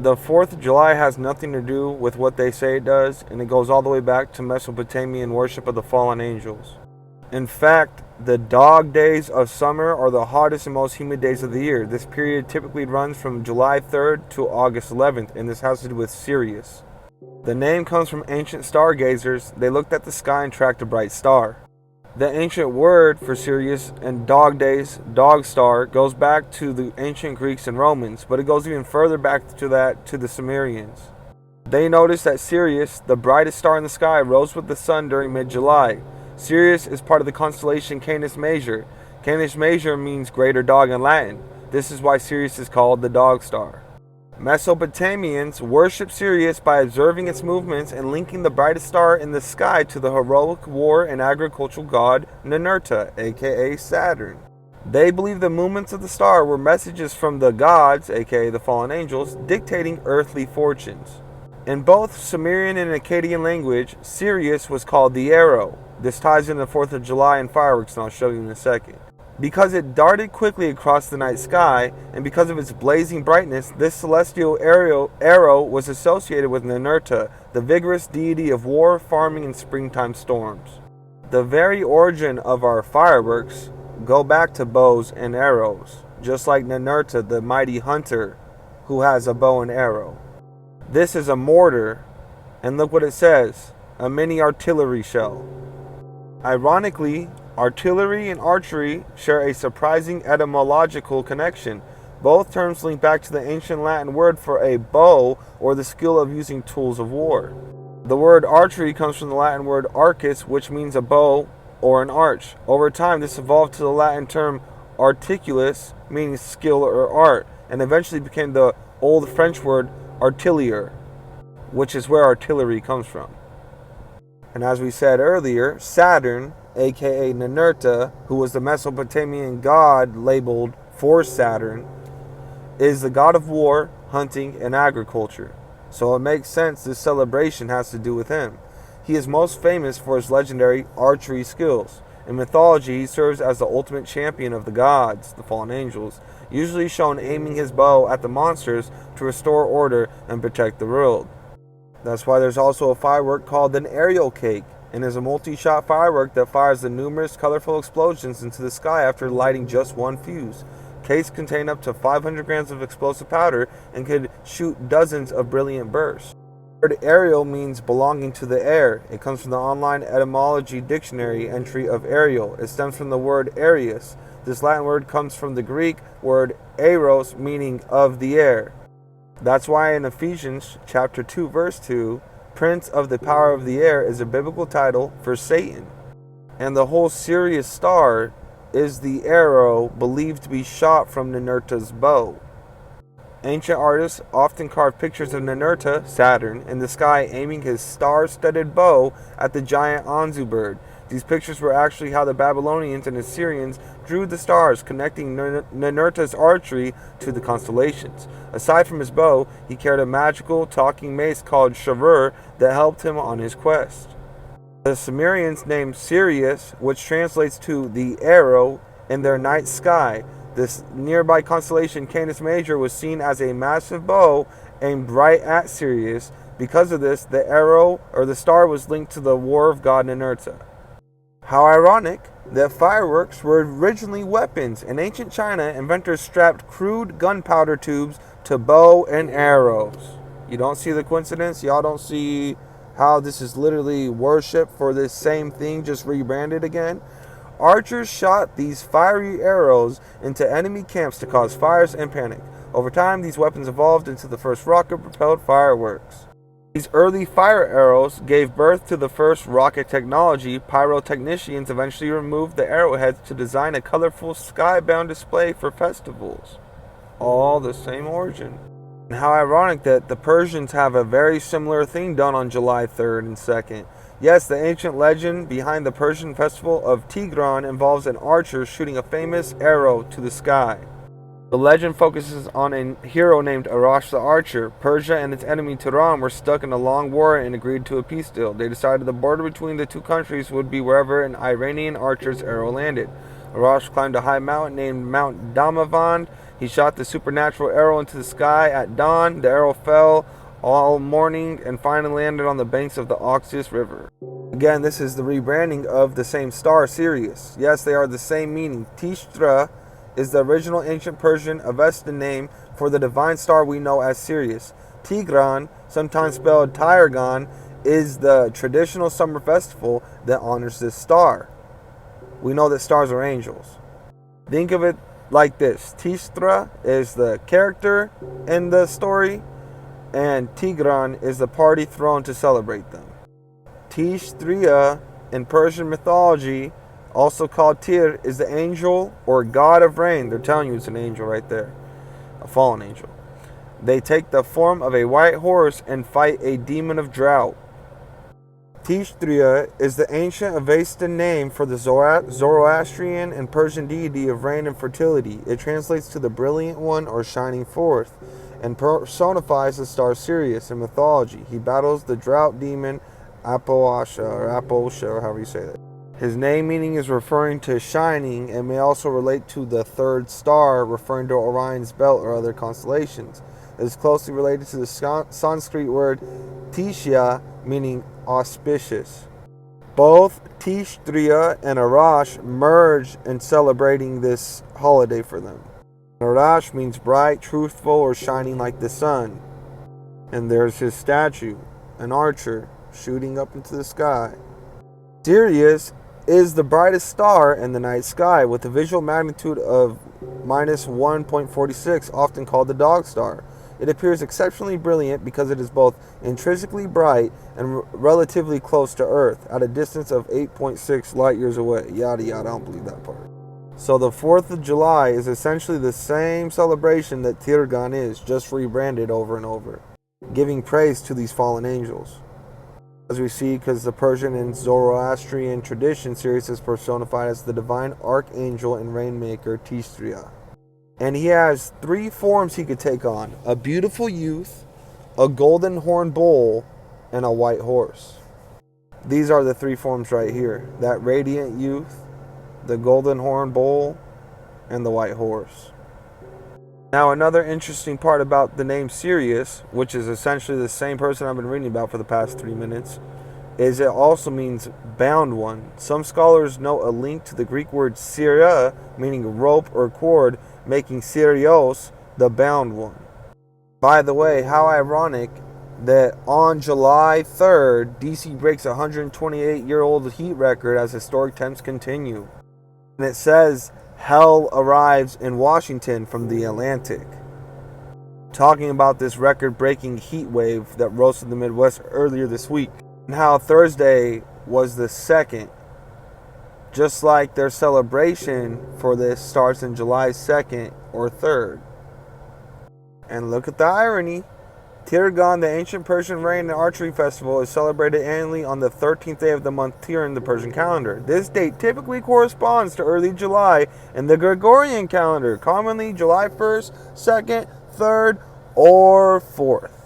The 4th of July has nothing to do with what they say it does, and it goes all the way back to Mesopotamian worship of the fallen angels. In fact, the dog days of summer are the hottest and most humid days of the year. This period typically runs from July 3rd to August 11th, and this has to do with Sirius. The name comes from ancient stargazers. They looked at the sky and tracked a bright star. The ancient word for Sirius and dog days, dog star, goes back to the ancient Greeks and Romans, but it goes even further back to the Sumerians. They noticed that Sirius, the brightest star in the sky, rose with the sun during mid-July. Sirius is part of the constellation Canis Major. Canis Major means greater dog in Latin. This is why Sirius is called the dog star. Mesopotamians worshipped Sirius by observing its movements and linking the brightest star in the sky to the heroic war and agricultural god Ninurta, aka Saturn. They believed the movements of the star were messages from the gods, aka the fallen angels, dictating earthly fortunes. In both Sumerian and Akkadian language, Sirius was called the arrow. This ties in the 4th of July and fireworks, and I'll show you in a second. Because it darted quickly across the night sky, and because of its blazing brightness, this celestial arrow was associated with Ninurta, the vigorous deity of war, farming, and springtime storms. The very origin of our fireworks go back to bows and arrows, just like Ninurta, the mighty hunter, who has a bow and arrow. This is a mortar, and look what it says, a mini artillery shell. Ironically, artillery and archery share a surprising etymological connection. Both terms link back to the ancient Latin word for a bow, or the skill of using tools of war. The word archery comes from the Latin word arcus, which means a bow or an arch. Over time, this evolved to the Latin term articulus, meaning skill or art, and eventually became the old French word artilleur, which is where artillery comes from. And as we said earlier, Saturn, aka Ninurta, who was the Mesopotamian god labeled for Saturn, is the god of war, hunting, and agriculture. So it makes sense this celebration has to do with him. He is most famous for his legendary archery skills. In mythology, he serves as the ultimate champion of the gods, the fallen angels, usually shown aiming his bow at the monsters to restore order and protect the world. That's why there's also a firework called an aerial cake, and is a multi-shot firework that fires the numerous colorful explosions into the sky after lighting just one fuse. Cakes contain up to 500 grams of explosive powder and could shoot dozens of brilliant bursts. The word aerial means belonging to the air. It comes from the online etymology dictionary entry of aerial. It stems from the word Arius. This Latin word comes from the Greek word aeros, meaning of the air. That's why in Ephesians chapter 2 verse 2, Prince of the Power of the Air is a biblical title for Satan. And the whole Sirius star is the arrow believed to be shot from Ninurta's bow. Ancient artists often carved pictures of Ninurta, Saturn, in the sky aiming his star-studded bow at the giant Anzu bird. These pictures were actually how the Babylonians and Assyrians drew the stars, connecting Ninurta's archery to the constellations. Aside from his bow, he carried a magical talking mace called Shavur that helped him on his quest. The Sumerians named Sirius, which translates to the arrow, in their night sky. This nearby constellation Canis Major was seen as a massive bow aimed right at Sirius. Because of this, the arrow or the star was linked to the war of god Ninurta. How ironic that fireworks were originally weapons. In ancient China, inventors strapped crude gunpowder tubes to bow and arrows. You don't see the coincidence? Y'all don't see how this is literally worship for this same thing, just rebranded again? Archers shot these fiery arrows into enemy camps to cause fires and panic. Over time, these weapons evolved into the first rocket-propelled fireworks. These early fire arrows gave birth to the first rocket technology. Pyrotechnicians eventually removed the arrowheads to design a colorful skybound display for festivals. All the same origin. And how ironic that the Persians have a very similar thing done on July 3rd and 2nd. Yes, the ancient legend behind the Persian festival of Tigran involves an archer shooting a famous arrow to the sky. The legend focuses on a hero named Arash the Archer. Persia and its enemy Turan were stuck in a long war and agreed to a peace deal. They decided the border between the two countries would be wherever an Iranian archer's arrow landed. Arash climbed a high mountain named Mount Damavand. He shot the supernatural arrow into the sky at dawn. The arrow fell all morning and finally landed on the banks of the Oxus River. Again, this is the rebranding of the same star, Sirius. Yes, they are the same meaning. Tishtra is the original ancient Persian Avestan name for the divine star we know as Sirius. Tigran, sometimes spelled Tyargon, is the traditional summer festival that honors this star. We know that stars are angels. Think of it like this. Tishtra is the character in the story, and Tigran is the party thrown to celebrate them. Tishtria in Persian mythology, also called Tyr, is the angel or god of rain. They're telling you it's an angel right there, a fallen angel. They take the form of a white horse and fight a demon of drought. Tishtria is the ancient Avestan name for the Zoroastrian and Persian deity of rain and fertility. It translates to the brilliant one or shining forth, and personifies the star Sirius in mythology. He battles the drought demon Apoasha, or however you say that. His name meaning is referring to shining, and may also relate to the third star, referring to Orion's belt or other constellations. It is closely related to the Sanskrit word Tishya, meaning auspicious. Both Tishtria and Arash merge in celebrating this holiday for them. Arash means bright, truthful, or shining like the sun. And there's his statue, an archer, shooting up into the sky. Sirius is the brightest star in the night sky, with a visual magnitude of minus 1.46, often called the dog star. It appears exceptionally brilliant because it is both intrinsically bright and relatively close to Earth, at a distance of 8.6 light years away. Yada yada, I don't believe that part. So the 4th of July is essentially the same celebration that Tirgan is, just rebranded over and over, giving praise to these fallen angels. As we see, because the Persian and Zoroastrian tradition, Sirius is personified as the divine archangel and rainmaker Tishtria. And he has 3 forms he could take on: a beautiful youth, a golden horn bull, and a white horse. These are the 3 forms right here: that radiant youth, the golden horn bull, and the white horse. Now, another interesting part about the name Sirius, which is essentially the same person I've been reading about for the past 3 minutes, is it also means bound one. Some scholars note a link to the Greek word Syria, meaning rope or cord, making Syrios the bound one. By the way, how ironic that on July 3rd, DC breaks a 128-year-old heat record as historic temps continue. And it says hell arrives in Washington from the Atlantic. Talking about this record-breaking heat wave that roasted the Midwest earlier this week, and how Thursday was the 2nd. Just like their celebration for this starts in July 2nd or 3rd. And look at the irony. Tirgan, the ancient Persian rain and archery festival, is celebrated annually on the 13th day of the month Tir in the Persian calendar. This date typically corresponds to early July in the Gregorian calendar, commonly July 1st, 2nd, 3rd, or 4th.